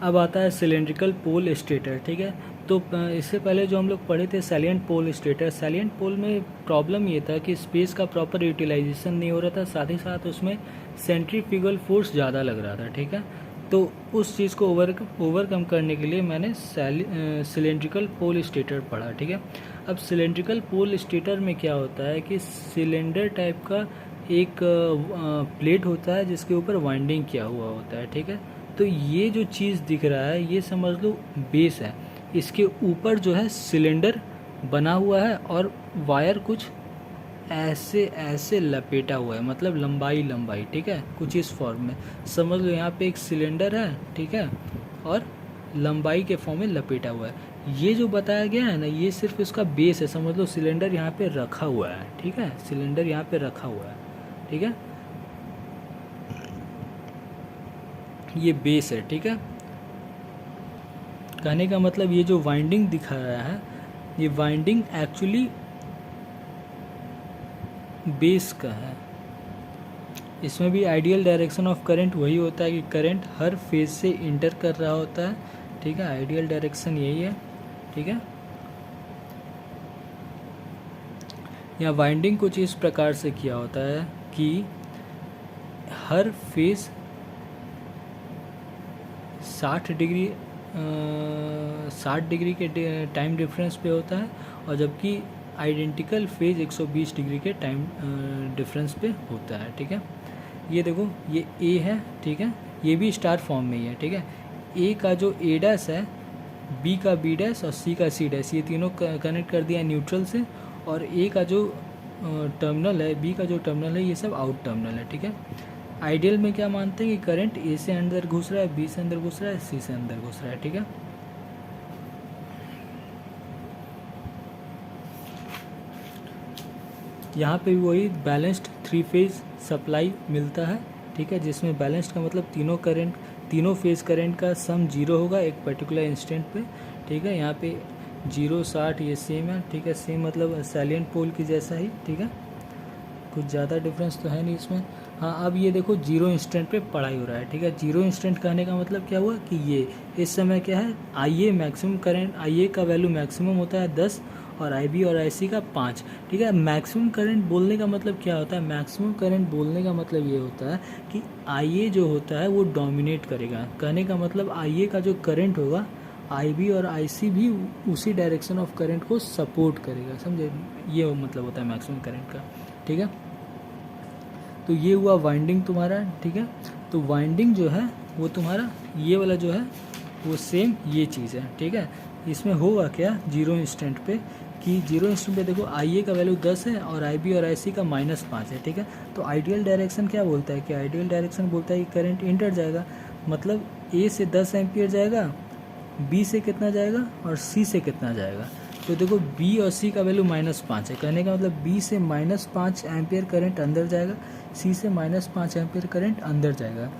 अब आता है सिलेंड्रिकल पोल स्टेटर, ठीक है। तो इससे पहले जो हम लोग पढ़े थे सैलिएंट पोल स्टेटर, सैलिएंट पोल में प्रॉब्लम ये था कि स्पेस का प्रॉपर यूटिलाइजेशन नहीं हो रहा था, साथ ही साथ उसमें सेंट्रीफ्यूगल फोर्स ज़्यादा लग रहा था, ठीक है। तो उस चीज़ को ओवरकम करने के लिए मैंने सिलेंड्रिकल पोल स्टेटर पढ़ा, ठीक है। अब सिलेंड्रिकल पोल स्टेटर में क्या होता है कि सिलेंडर टाइप का एक प्लेट होता है जिसके ऊपर वाइंडिंग किया हुआ होता है, ठीक है। तो ये जो चीज़ दिख रहा है ये समझ लो बेस है, इसके ऊपर जो है सिलेंडर बना हुआ है और वायर कुछ ऐसे ऐसे लपेटा हुआ है, मतलब लंबाई लंबाई, ठीक है, कुछ इस फॉर्म में समझ लो। यहाँ पे एक सिलेंडर है, ठीक है, और लंबाई के फॉर्म में लपेटा हुआ है। ये जो बताया गया है ना, ये सिर्फ इसका बेस है, समझ लो सिलेंडर यहाँ पे रखा हुआ है, ठीक है, सिलेंडर यहाँ पे रखा हुआ है, ठीक है, ये बेस है, ठीक है। कहने का मतलब ये जो वाइंडिंग दिखा रहा है ये वाइंडिंग एक्चुअली बेस का है। इसमें भी आइडियल डायरेक्शन ऑफ करंट वही होता है कि करंट हर फेज से इंटर कर रहा होता है, ठीक है, आइडियल डायरेक्शन यही है, ठीक है। यहाँ वाइंडिंग कुछ इस प्रकार से किया होता है कि हर फेज 60 डिग्री के टाइम डिफरेंस पे होता है, और जबकि आइडेंटिकल फेज 120 डिग्री के टाइम डिफरेंस पे होता है, ठीक है। ये देखो ये ए है, ठीक है, ये भी स्टार फॉर्म में ही है, ठीक है। ए का जो ए डैश है, बी का बी डैश और सी का सी डैश, ये तीनों कनेक्ट कर दिया न्यूट्रल से, और ए का जो टर्मिनल है, बी का जो टर्मिनल है, ये सब आउट टर्मिनल है, ठीक है। आइडियल में क्या मानते हैं कि करंट ए से अंदर घुस रहा है, बी से अंदर घुस रहा है, सी से अंदर घुस रहा है, ठीक है। यहाँ पे भी वही बैलेंस्ड 3 फेज सप्लाई मिलता है, ठीक है, जिसमें बैलेंस्ड का मतलब तीनों फेज करंट का सम 0 होगा एक पर्टिकुलर इंस्टेंट पे, ठीक है। यहाँ पे 0 60 ये सेम है, ठीक है, सेम मतलब सैलिएंट पोल की जैसा ही, ठीक है, कुछ ज़्यादा डिफरेंस तो है नहीं इसमें। हाँ, अब ये देखो 0 इंस्टेंट पे पढ़ाई हो रहा है, ठीक है। 0 इंस्टेंट कहने का मतलब क्या हुआ कि ये इस समय क्या है, आई ए मैक्सिमम करंट, आई ए का वैल्यू मैक्सिमम होता है 10 और आई बी और आई सी का 5, ठीक है। मैक्सिमम करंट बोलने का मतलब क्या होता है, मैक्सिमम करंट बोलने का मतलब ये होता है कि आई ए जो होता है वो डोमिनेट करेगा। कहने का मतलब आई ए का जो करंट होगा, आई बी और आई सी भी उसी डायरेक्शन ऑफ करंट को सपोर्ट करेगा, समझे, ये मतलब होता है मैक्सिमम करंट का, ठीक है। तो ये हुआ वाइंडिंग तुम्हारा, ठीक है। तो वाइंडिंग जो है वो तुम्हारा ये वाला जो है वो सेम ये चीज़ है, ठीक है। इसमें होगा क्या 0 इंस्टेंट पे कि 0 इंस्टेंट पे देखो आई ए का वैल्यू 10 है और आई बी और आई सी का -5 है, ठीक है। तो आइडियल डायरेक्शन क्या बोलता है कि आइडियल डायरेक्शन बोलता है कि करंट इंटर जाएगा, मतलब ए से 10 एम्पियर जाएगा, बी से कितना जाएगा और सी से कितना जाएगा। तो देखो बी और सी का वैल्यू -5 है, कहने का मतलब बी से -5 एम्पियर करंट अंदर जाएगा, सी से -5 एम्पियर करंट अंदर जाएगा।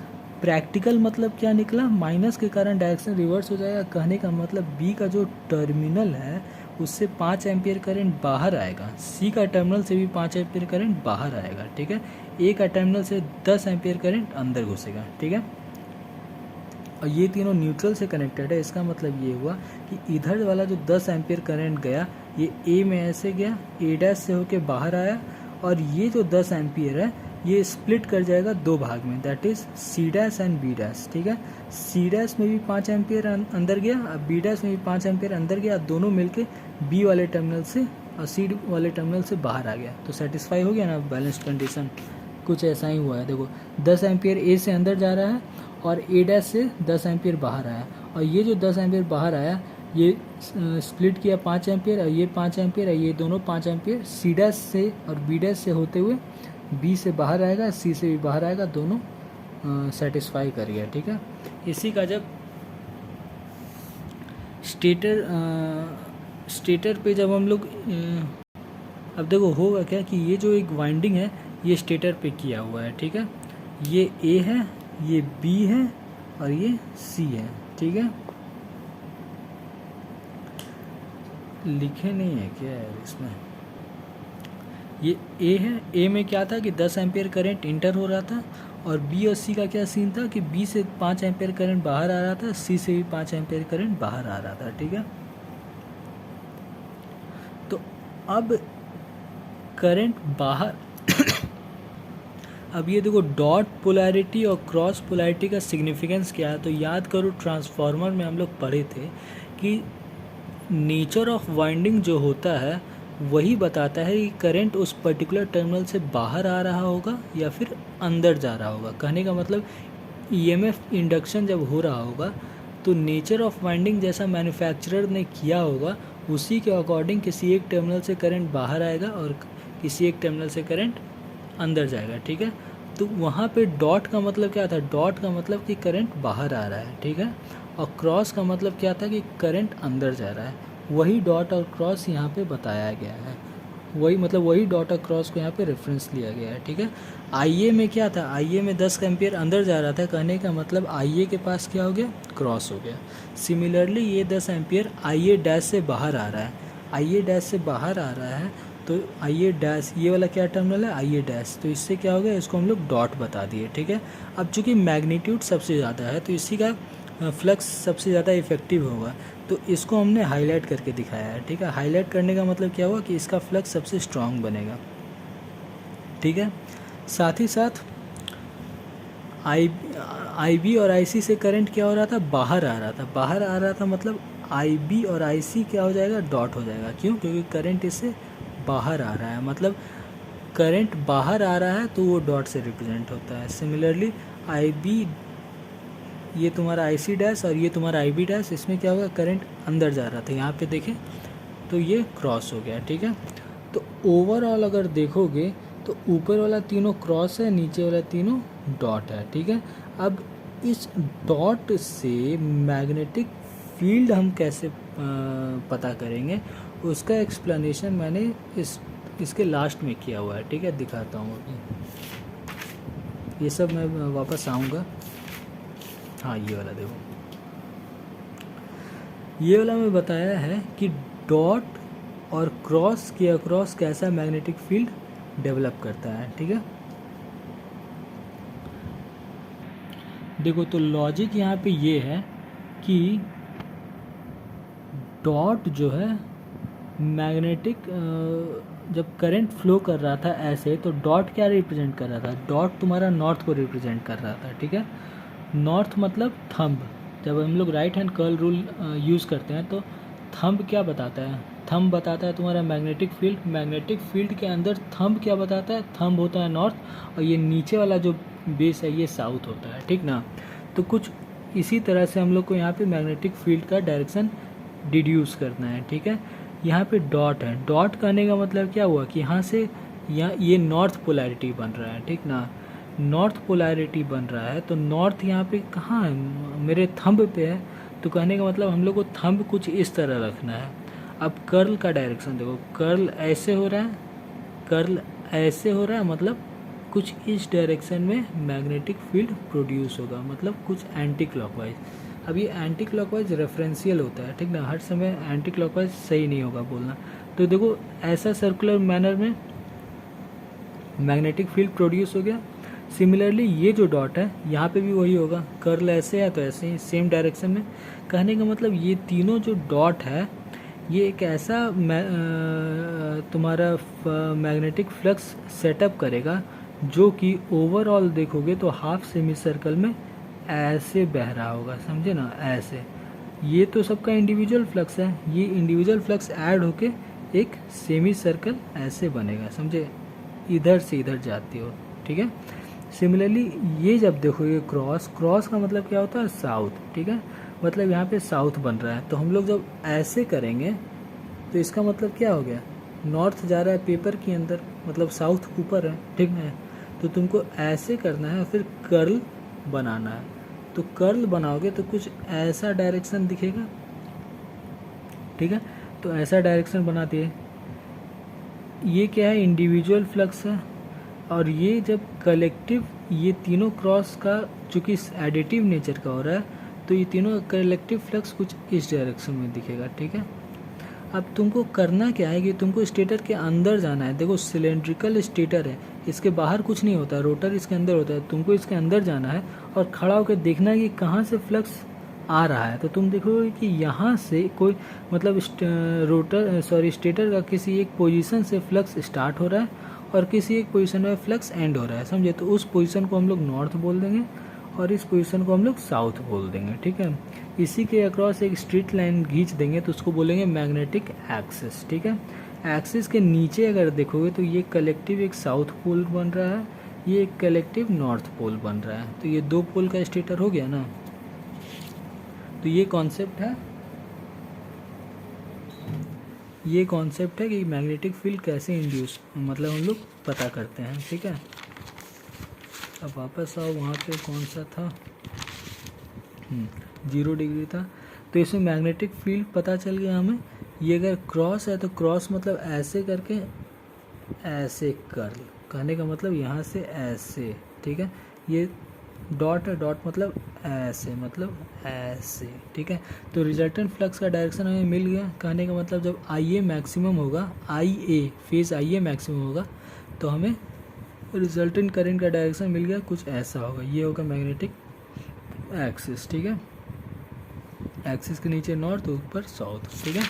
प्रैक्टिकल मतलब क्या निकला, माइनस के कारण डायरेक्शन रिवर्स हो जाएगा। कहने का मतलब बी का जो टर्मिनल है उससे 5 एम्पियर करंट बाहर आएगा, सी का टर्मिनल से भी 5 एम्पियर करंट बाहर आएगा, ठीक है। ए का टर्मिनल से 10 एम्पियर करंट अंदर घुसेगा, ठीक है। और ये तीनों न्यूट्रल से कनेक्टेड है, इसका मतलब ये हुआ कि इधर वाला जो 10 एम्पियर करंट गया ये ए में ऐसे गया, ए डैश से होके बाहर आया, और ये जो 10 एम्पियर है ये स्प्लिट कर जाएगा 2 भाग में, that is C dash and B dash, ठीक है। सी डैश में भी 5 एम्पियर अंदर गया, अब बी डैश में भी 5 एम्पियर अंदर गया, दोनों मिलके बी वाले टर्मिनल से और सी वाले टर्मिनल से बाहर आ गया। तो सेटिस्फाई हो गया ना बैलेंस्ड कंडीशन, कुछ ऐसा ही हुआ है। देखो 10 एम्पियर ए से अंदर जा रहा है और ए डैश से 10 एम्पियर बाहर आया, और ये जो 10 एम्पियर बाहर आया ये स्प्लिट किया 5 एम्पियर, और ये 5 एम्पियर है, ये दोनों 5 एम्पियर सी डैश से और बी डैश से होते हुए बी से बाहर आएगा, सी से भी बाहर आएगा, दोनों सेटिस्फाई कर गया, ठीक है। इसी का जब स्टेटर पे जब हम लोग अब देखो होगा क्या कि ये जो एक वाइंडिंग है ये स्टेटर पे किया हुआ है, ठीक है। ये ए है, ये बी है और ये सी है, ठीक है। लिखे नहीं है क्या यार इसमें, ये ए है, ए में क्या था कि 10 एम्पियर करंट इंटर हो रहा था और बी और सी का क्या सीन था कि बी से 5 एम्पेयर करंट बाहर आ रहा था, सी से भी 5 एम्पेयर करंट बाहर आ रहा था, ठीक है। तो अब करंट बाहर अब ये देखो डॉट पोलैरिटी और क्रॉस पोलैरिटी का सिग्निफिकेंस क्या है। तो याद करो ट्रांसफार्मर में हम लोग पढ़े थे कि नेचर ऑफ वाइंडिंग जो होता है वही बताता है कि करंट उस पर्टिकुलर टर्मिनल से बाहर आ रहा होगा या फिर अंदर जा रहा होगा। कहने का मतलब ईएमएफ इंडक्शन जब हो रहा होगा तो नेचर ऑफ वाइंडिंग जैसा मैन्युफैक्चरर ने किया होगा उसी के अकॉर्डिंग किसी एक टर्मिनल से करंट बाहर आएगा और किसी एक टर्मिनल से करंट अंदर जाएगा, ठीक है। तो वहाँ पे डॉट का मतलब क्या था, डॉट का मतलब कि करंट बाहर आ रहा है, ठीक है। और क्रॉस का मतलब क्या था कि करंट अंदर जा रहा है। वही डॉट और क्रॉस यहाँ पे बताया गया है, वही मतलब वही डॉट और क्रॉस को यहाँ पे रेफरेंस लिया गया है, ठीक है। आईए में क्या था, आईए में 10 एम्पियर अंदर जा रहा था, कहने का मतलब आईए के पास क्या हो गया, क्रॉस हो गया। सिमिलरली ये 10 एम्पियर आईए डैश से बाहर आ रहा है, आईए डैश से बाहर आ रहा है तो आईए डैश ये वाला क्या टर्मिनल है, आईए डैश, तो इससे क्या हो गया, इसको हम लोग डॉट बता दिए, ठीक है। अब चूँकि मैग्नीट्यूड सबसे ज़्यादा है तो इसी का फ्लक्स सबसे ज़्यादा इफेक्टिव होगा, तो इसको हमने हाईलाइट करके दिखाया है, ठीक है। हाईलाइट करने का मतलब क्या हुआ कि इसका फ्लक्स सबसे स्ट्रांग बनेगा, ठीक है। साथ ही साथ आई बी और आई सी से करंट क्या हो रहा था, बाहर आ रहा था, बाहर आ रहा था मतलब आई बी और आई सी क्या हो जाएगा, डॉट हो जाएगा। क्यों, क्योंकि करंट इससे बाहर आ रहा है, मतलब करंट बाहर आ रहा है तो वो डॉट से रिप्रेजेंट होता है। सिमिलरली आई बी ये तुम्हारा आई सी डैश और ये तुम्हारा आई बी डैश, इसमें क्या होगा, करंट अंदर जा रहा था, यहाँ पे देखें तो ये क्रॉस हो गया, ठीक है। तो ओवरऑल अगर देखोगे तो ऊपर वाला तीनों क्रॉस है, नीचे वाला तीनों डॉट है, ठीक है। अब इस डॉट से मैग्नेटिक फील्ड हम कैसे पता करेंगे, उसका एक्सप्लेनेशन मैंने इसके लास्ट में किया हुआ है, ठीक है। दिखाता हूँ अभी, ये सब मैं वापस आऊँगा। हाँ ये वाला देखो, ये वाला मैं बताया है कि डॉट और क्रॉस के अक्रॉस कैसा मैग्नेटिक फील्ड डेवलप करता है, ठीक है। देखो तो लॉजिक यहाँ पे ये है कि डॉट जो है मैग्नेटिक जब करंट फ्लो कर रहा था ऐसे, तो डॉट क्या रिप्रेजेंट कर रहा था, डॉट तुम्हारा नॉर्थ को रिप्रेजेंट कर रहा था, ठीक है। नॉर्थ मतलब थंब, जब हम लोग right hand curl rule use करते हैं तो थंब क्या बताता है, थंब बताता है तुम्हारा मैग्नेटिक फील्ड। मैग्नेटिक फील्ड के अंदर थंब क्या बताता है, थंब होता है नॉर्थ और ये नीचे वाला जो बेस है ये साउथ होता है, ठीक ना। तो कुछ इसी तरह से हम लोग को यहाँ पे मैग्नेटिक फील्ड का डायरेक्शन डिड्यूस करना है, ठीक है। यहाँ पे डॉट है, डॉट कहने का मतलब क्या हुआ कि यहाँ से यहाँ ये नॉर्थ पोलैरिटी बन रहा है, ठीक ना, नॉर्थ पोलैरिटी बन रहा है। तो नॉर्थ यहाँ पे कहाँ है, मेरे थंब पे है, तो कहने का मतलब हम लोग को थंब कुछ इस तरह रखना है। अब कर्ल का डायरेक्शन देखो, कर्ल ऐसे हो रहा है, कर्ल ऐसे हो रहा है, मतलब कुछ इस डायरेक्शन में मैग्नेटिक फील्ड प्रोड्यूस होगा, मतलब कुछ एंटी क्लॉकवाइज। अब ये एंटी क्लॉकवाइज रेफरेंशियल होता है, ठीक ना, हर समय एंटी क्लॉकवाइज सही नहीं होगा बोलना। तो देखो ऐसा सर्कुलर मैनर में मैग्नेटिक फील्ड प्रोड्यूस हो गया। सिमिलरली ये जो डॉट है यहाँ पे भी वही होगा, कर्ल ऐसे है तो ऐसे ही सेम डायरेक्शन में। कहने का मतलब ये तीनों जो डॉट है ये एक ऐसा तुम्हारा मैग्नेटिक फ्लक्स सेटअप करेगा जो कि ओवरऑल देखोगे तो हाफ सेमी सर्कल में ऐसे बह रहा होगा, समझे ना, ऐसे। ये तो सबका इंडिविजुअल फ्लक्स है, ये इंडिविजुअल फ्लक्स ऐड होके एक सेमी सर्कल ऐसे बनेगा, समझे, इधर से इधर जाती हो, ठीक है। सिमिलरली ये जब देखोगे क्रॉस, क्रॉस का मतलब क्या होता है, साउथ, ठीक है, मतलब यहाँ पे साउथ बन रहा है। तो हम लोग जब ऐसे करेंगे तो इसका मतलब क्या हो गया, नॉर्थ जा रहा है पेपर के अंदर, मतलब साउथ ऊपर है, ठीक है। तो तुमको ऐसे करना है, फिर कर्ल बनाना है। तो कर्ल बनाओगे तो कुछ ऐसा डायरेक्शन दिखेगा, ठीक है। तो ऐसा डायरेक्शन बना दिए, ये क्या है, इंडिविजुअल फ्लक्स है। और ये जब कलेक्टिव, ये तीनों क्रॉस का चूँकि एडिटिव नेचर का हो रहा है तो ये तीनों कलेक्टिव फ्लक्स कुछ इस डायरेक्शन में दिखेगा, ठीक है। अब तुमको करना क्या है कि तुमको स्टेटर के अंदर जाना है। देखो सिलेंड्रिकल स्टेटर है, इसके बाहर कुछ नहीं होता, रोटर इसके अंदर होता है। तुमको इसके अंदर जाना है और खड़ा होकर देखना है कि कहाँ से फ्लक्स आ रहा है। तो तुम देखोगे कि यहाँ से कोई मतलब स्टेटर का किसी एक पोजीशन से फ्लक्स स्टार्ट हो रहा है और किसी एक पोजीशन में फ्लक्स एंड हो रहा है, समझे। तो उस पोजीशन को हम लोग नॉर्थ बोल देंगे और इस पोजीशन को हम लोग साउथ बोल देंगे, ठीक है। इसी के अक्रॉस एक स्ट्रेट लाइन खींच देंगे तो उसको बोलेंगे मैग्नेटिक एक्सिस, ठीक है। एक्सिस के नीचे अगर देखोगे तो ये कलेक्टिव एक साउथ पोल बन रहा है, ये एक कलेक्टिव नॉर्थ पोल बन रहा है। तो ये 2 पोल का स्टेटर हो गया ना। तो ये कॉन्सेप्ट है कि मैग्नेटिक फील्ड कैसे इंड्यूस मतलब हम लोग पता करते हैं, ठीक है। अब वापस आओ, वहाँ पे कौन सा था, 0 डिग्री था। तो इसमें मैग्नेटिक फील्ड पता चल गया हमें। ये अगर क्रॉस है तो क्रॉस मतलब ऐसे करके ऐसे कर, कहने का मतलब यहाँ से ऐसे, ठीक है। ये डॉट है, डॉट मतलब ऐसे, ठीक है। तो रिजल्टेंट फ्लक्स का डायरेक्शन हमें मिल गया। कहने का मतलब जब IA मैक्सिमम होगा, फेज IA मैक्सिमम होगा तो हमें रिजल्टेंट करंट का डायरेक्शन मिल गया, कुछ ऐसा होगा। ये होगा मैग्नेटिक एक्सिस, ठीक है। एक्सिस के नीचे नॉर्थ, ऊपर साउथ, ठीक है।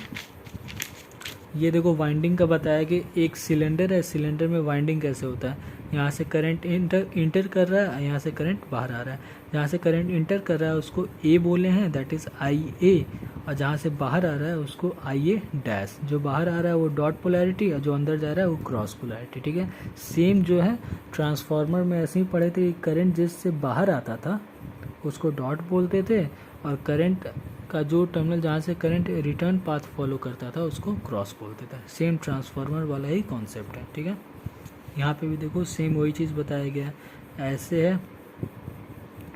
ये देखो वाइंडिंग का बताया कि एक सिलेंडर है, सिलेंडर में वाइंडिंग कैसे होता है। यहाँ से करंट इंटर कर रहा है, यहाँ से करंट बाहर आ रहा है। जहाँ से करंट इंटर कर रहा है उसको A बोले हैं, दैट इज़ IA, और जहाँ से बाहर आ रहा है उसको IA डैश। जो बाहर आ रहा है वो डॉट पोलैरिटी और जो अंदर जा रहा है वो क्रॉस पोलैरिटी, ठीक है। सेम जो है ट्रांसफार्मर में ऐसे ही पढ़े थे, करंट जिससे बाहर आता था उसको डॉट बोलते थे और करंट का जो टर्मिनल जहाँ से करंट रिटर्न पाथ फॉलो करता था उसको क्रॉस बोलते थे। सेम ट्रांसफार्मर वाला ही कॉन्सेप्ट है, ठीक है। यहाँ पे भी देखो सेम वही चीज़ बताया गया है। ऐसे है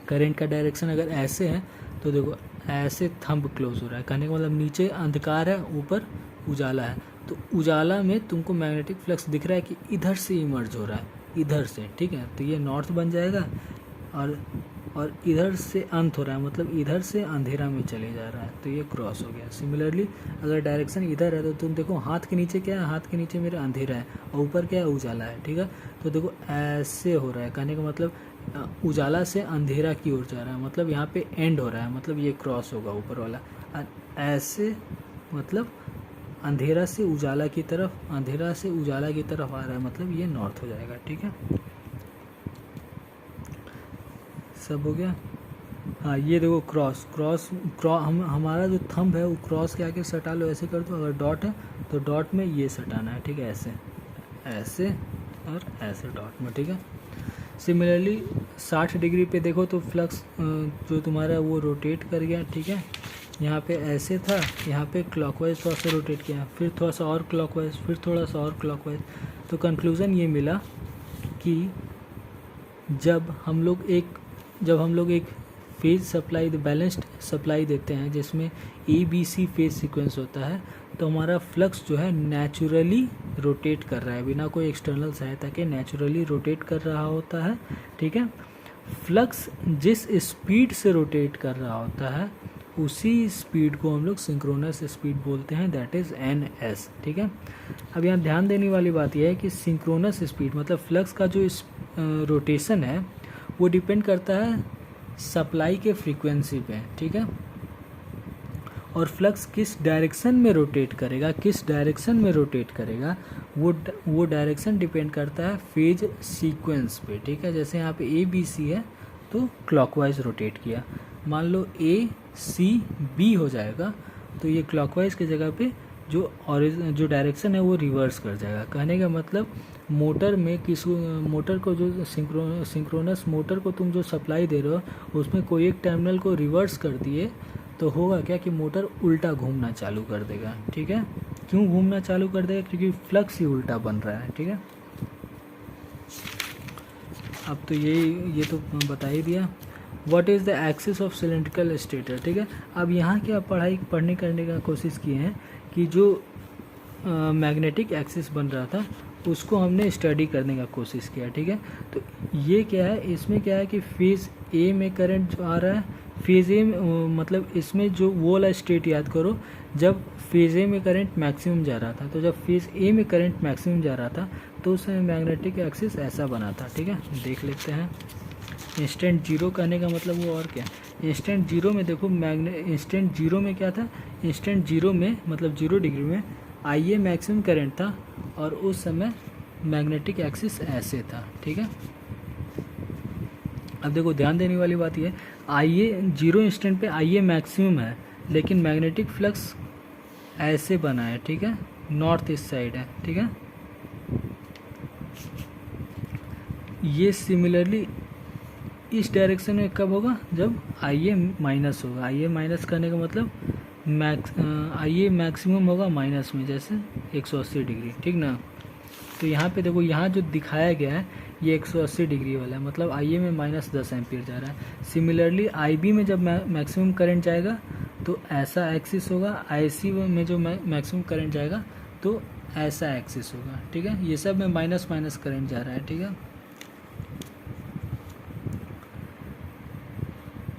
करंट का डायरेक्शन, अगर ऐसे है तो देखो ऐसे थंब क्लोज हो रहा है, कहने का मतलब नीचे अंधकार है, ऊपर उजाला है। तो उजाला में तुमको मैग्नेटिक फ्लक्स दिख रहा है कि इधर से इमर्ज हो रहा है, इधर से, ठीक है। तो ये नॉर्थ बन जाएगा और इधर से अंत हो रहा है, मतलब इधर से अंधेरा में चले जा रहा है, तो ये क्रॉस हो गया। सिमिलरली अगर डायरेक्शन इधर है तो तुम देखो हाथ के नीचे क्या है, हाथ के नीचे मेरा अंधेरा है और ऊपर क्या है, उजाला है, ठीक है। तो देखो ऐसे हो रहा है, कहने का मतलब उजाला से अंधेरा की ओर जा रहा है, मतलब यहाँ पे एंड हो रहा है, मतलब ये क्रॉस होगा ऊपर वाला। ऐसे मतलब अंधेरा से उजाला की तरफ, अंधेरा से उजाला की तरफ आ रहा है, मतलब ये नॉर्थ हो जाएगा, ठीक है। सब हो गया। हाँ ये देखो क्रॉस हमारा जो थंब है वो क्रॉस के आके सटा लो, ऐसे कर दो। अगर डॉट है तो डॉट में ये सटाना है, ठीक है, ऐसे और ऐसे डॉट में, ठीक है। सिमिलरली 60 डिग्री पे देखो तो फ्लक्स जो तुम्हारा वो रोटेट कर गया, ठीक है। यहाँ पे ऐसे था, यहाँ पे क्लॉकवाइज थोड़ा सा रोटेट किया, फिर थोड़ा सा और क्लॉकवाइज, फिर थोड़ा सा और क्लॉकवाइज। तो कंक्लूज़न ये मिला कि जब हम लोग एक फेज सप्लाई, बैलेंस्ड सप्लाई देते हैं जिसमें ABC फेज सीक्वेंस होता है, तो हमारा फ्लक्स जो है नेचुरली रोटेट कर रहा है, बिना कोई एक्सटर्नल सहायता के नेचुरली रोटेट कर रहा होता है, ठीक है। फ्लक्स जिस स्पीड से रोटेट कर रहा होता है उसी स्पीड को हम लोग सिंक्रोनस स्पीड बोलते हैं, दैट इज़ NS, ठीक है। अब यहाँ ध्यान देने वाली बात यह है कि सिंक्रोनस स्पीड मतलब फ्लक्स का जो रोटेशन है वो डिपेंड करता है सप्लाई के फ्रीक्वेंसी पे, ठीक है। और फ्लक्स किस डायरेक्शन में रोटेट करेगा वो डायरेक्शन डिपेंड करता है फेज सीक्वेंस पे, ठीक है। जैसे यहाँ पे ABC है तो क्लॉकवाइज रोटेट किया, मान लो ACB हो जाएगा तो ये क्लॉकवाइज की जगह पे जो डायरेक्शन है वो रिवर्स कर जाएगा। कहने का मतलब मोटर को जो सिंक्रोनस मोटर को तुम जो सप्लाई दे रहे हो उसमें कोई एक टर्मिनल को रिवर्स कर दिए तो होगा क्या कि मोटर उल्टा घूमना चालू कर देगा, ठीक है। क्यों घूमना चालू कर देगा? क्योंकि फ्लक्स ही उल्टा बन रहा है, ठीक है। अब तो ये तो बता ही दिया। What is the axis of cylindrical stator, ठीक है। अब यहाँ क्या करने का कोशिश किए हैं कि जो मैग्नेटिक एक्सिस बन रहा था उसको हमने स्टडी करने का कोशिश किया, ठीक है। तो ये क्या है, इसमें क्या है कि फेज़ A में करंट जो आ रहा है फेज ए मतलब इसमें जो वो वाला स्टेट याद करो जब फेज ए में करंट मैक्सिमम जा रहा था। तो जब फेज ए में करंट मैक्सिमम जा रहा था तो उस समय मैग्नेटिक एक्सिस ऐसा बना था। ठीक है, देख लेते हैं। इंस्टेंट जीरो कहने का मतलब वो और क्या, इंस्टेंट जीरो में देखो इंस्टेंट जीरो में क्या था, इंस्टेंट जीरो में मतलब 0 डिग्री में आई ए मैक्सिमम करंट था और उस समय मैग्नेटिक एक्सिस ऐसे था। ठीक है, अब देखो ध्यान देने वाली बात ये, आई ए जीरो इंस्टेंट पे आई ए मैक्सिमम है लेकिन मैग्नेटिक फ्लक्स ऐसे बना है। ठीक है, नॉर्थ ईस्ट साइड है। ठीक है, ये सिमिलरली इस डायरेक्शन में कब होगा, जब आई ए माइनस होगा। आई ए माइनस करने का मतलब आई ए मैक्सिमम होगा माइनस में, जैसे 180 डिग्री। ठीक ना, तो यहाँ पे देखो, यहाँ जो दिखाया गया है ये 180 डिग्री वाला है, मतलब आई ए में -10 एम्पीयर जा रहा है। सिमिलरली आई बी में जब मैक्सिमम करंट जाएगा तो ऐसा एक्सिस होगा, आई सी में जो मैक्सिमम करंट जाएगा तो ऐसा एक्सिस होगा। ठीक है, ये सब में माइनस माइनस करंट जा रहा है। ठीक है,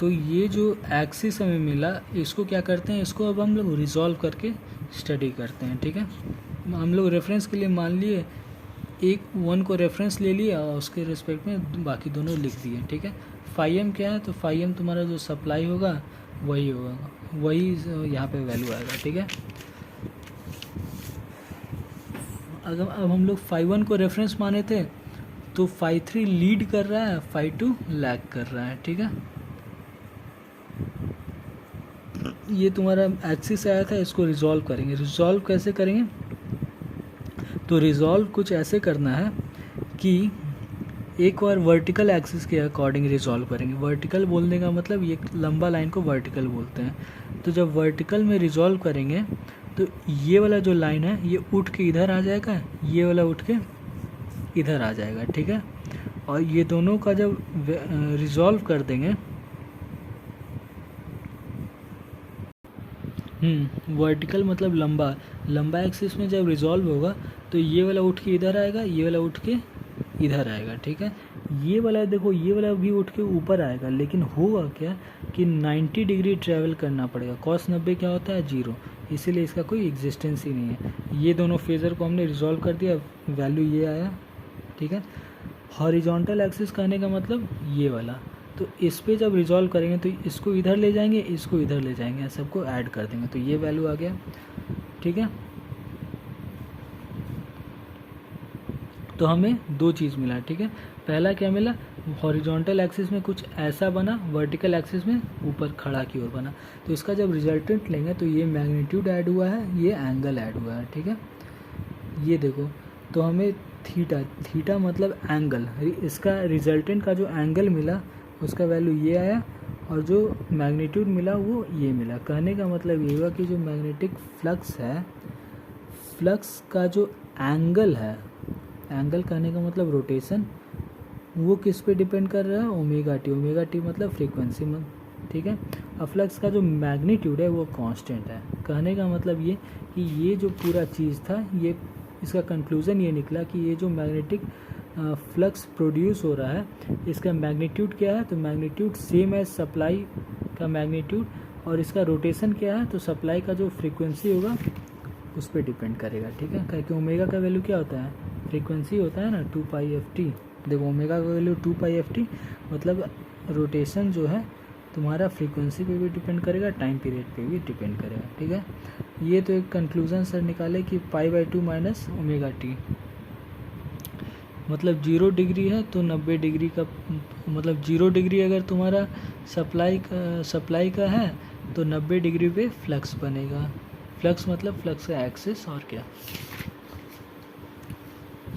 तो ये जो एक्सिस हमें मिला इसको क्या करते हैं, इसको अब हम लोग रिजॉल्व करके स्टडी करते हैं। ठीक है, हम लोग रेफरेंस के लिए मान लिए एक वन को रेफरेंस ले लिया और उसके रिस्पेक्ट में बाकी दोनों लिख दिए। ठीक है, फाई एम क्या है, तो फाई एम तुम्हारा जो सप्लाई होगा वही होगा, वही यहाँ पे वैल्यू आएगा। ठीक है, अगर अब हम लोग फाई वन को रेफरेंस माने थे तो फाई थ्री लीड कर रहा है, फाई टू लैग कर रहा है। ठीक है, ये तुम्हारा एक्सिस आया था, इसको रिजॉल्व करेंगे। रिजॉल्व कैसे करेंगे, तो रिजॉल्व कुछ ऐसे करना है कि एक बार वर्टिकल एक्सिस के अकॉर्डिंग रिजॉल्व करेंगे। वर्टिकल बोलने का मतलब ये लंबा लाइन को वर्टिकल बोलते हैं। तो जब वर्टिकल में रिजॉल्व करेंगे तो ये वाला जो लाइन है ये उठ के इधर आ जाएगा, ये वाला उठ के इधर आ जाएगा। ठीक है, और ये दोनों का जब रिजॉल्व कर देंगे, वर्टिकल मतलब लंबा, लंबा एक्सिस में जब रिजॉल्व होगा तो ये वाला उठ के इधर आएगा, ये वाला उठ के इधर आएगा। ठीक है, ये वाला देखो, ये वाला भी उठ के ऊपर आएगा, लेकिन होगा क्या कि 90 डिग्री ट्रैवल करना पड़ेगा। cos 90 क्या होता है, 0, इसीलिए इसका कोई एग्जिस्टेंस ही नहीं है। ये दोनों फेज़र को हमने रिजॉल्व कर दिया, वैल्यू ये आया। ठीक है, हॉरिजॉन्टल एक्सिस कहने का मतलब ये वाला, तो इस पे जब रिजॉल्व करेंगे तो इसको इधर ले जाएंगे, इसको इधर ले जाएंगे, सबको ऐड कर देंगे तो ये वैल्यू आ गया। ठीक है, तो हमें दो चीज़ मिला। ठीक है, पहला क्या मिला, हॉरिजॉन्टल एक्सिस में कुछ ऐसा बना, वर्टिकल एक्सिस में ऊपर खड़ा की ओर बना। तो इसका जब रिजल्टेंट लेंगे तो ये मैग्नीट्यूड ऐड हुआ है, ये एंगल ऐड हुआ है। ठीक है, ये देखो, तो हमें थीटा मतलब एंगल, इसका रिजल्टेंट का जो एंगल मिला उसका वैल्यू ये आया और जो मैग्नीट्यूड मिला वो ये मिला। कहने का मतलब ये हुआ कि जो मैग्नेटिक फ्लक्स है, फ्लक्स का जो एंगल है, एंगल कहने का मतलब रोटेशन, वो किस पे डिपेंड कर रहा है, ओमेगा टी। ओमेगा टी मतलब फ्रीक्वेंसी में। ठीक है, और फ्लक्स का जो मैग्नीट्यूड है वो कांस्टेंट है। कहने का मतलब ये कि ये जो पूरा चीज़ था, ये इसका कंक्लूज़न ये निकला कि ये जो मैग्नेटिक फ्लक्स प्रोड्यूस हो रहा है इसका मैग्नीट्यूड क्या है, तो मैग्नीट्यूड सेम है सप्लाई का मैग्नीट्यूड, और इसका रोटेशन क्या है, तो सप्लाई का जो फ्रीक्वेंसी होगा उस पर डिपेंड करेगा। ठीक है, क्योंकि ओमेगा का वैल्यू क्या होता है, फ्रीक्वेंसी होता है ना, 2πft। देखो ओमेगा का वैल्यू 2πft, मतलब रोटेशन जो है तुम्हारा फ्रीक्वेंसी पे भी डिपेंड करेगा, टाइम पीरियड पे भी डिपेंड करेगा। ठीक है, ये तो एक कंक्लूजन सर निकाले कि π/2 माइनस ओमेगा टी, मतलब 0 डिग्री है तो 90 डिग्री का, मतलब 0 डिग्री अगर तुम्हारा सप्लाई का है तो 90 डिग्री पे फ्लक्स बनेगा। फ्लक्स मतलब फ्लक्स का एक्सिस, और क्या।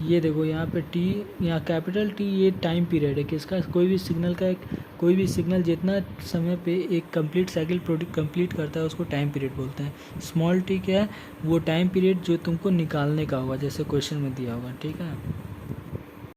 ये देखो यहाँ पे टी, यहाँ कैपिटल टी ये टाइम पीरियड है कि इसका कोई भी सिग्नल जितना समय पे एक कंप्लीट साइकिल कंप्लीट करता है उसको टाइम पीरियड बोलते हैं। स्मॉल टी क्या है, वो टाइम पीरियड जो तुमको निकालने का होगा, जैसे क्वेश्चन में दिया होगा। ठीक है।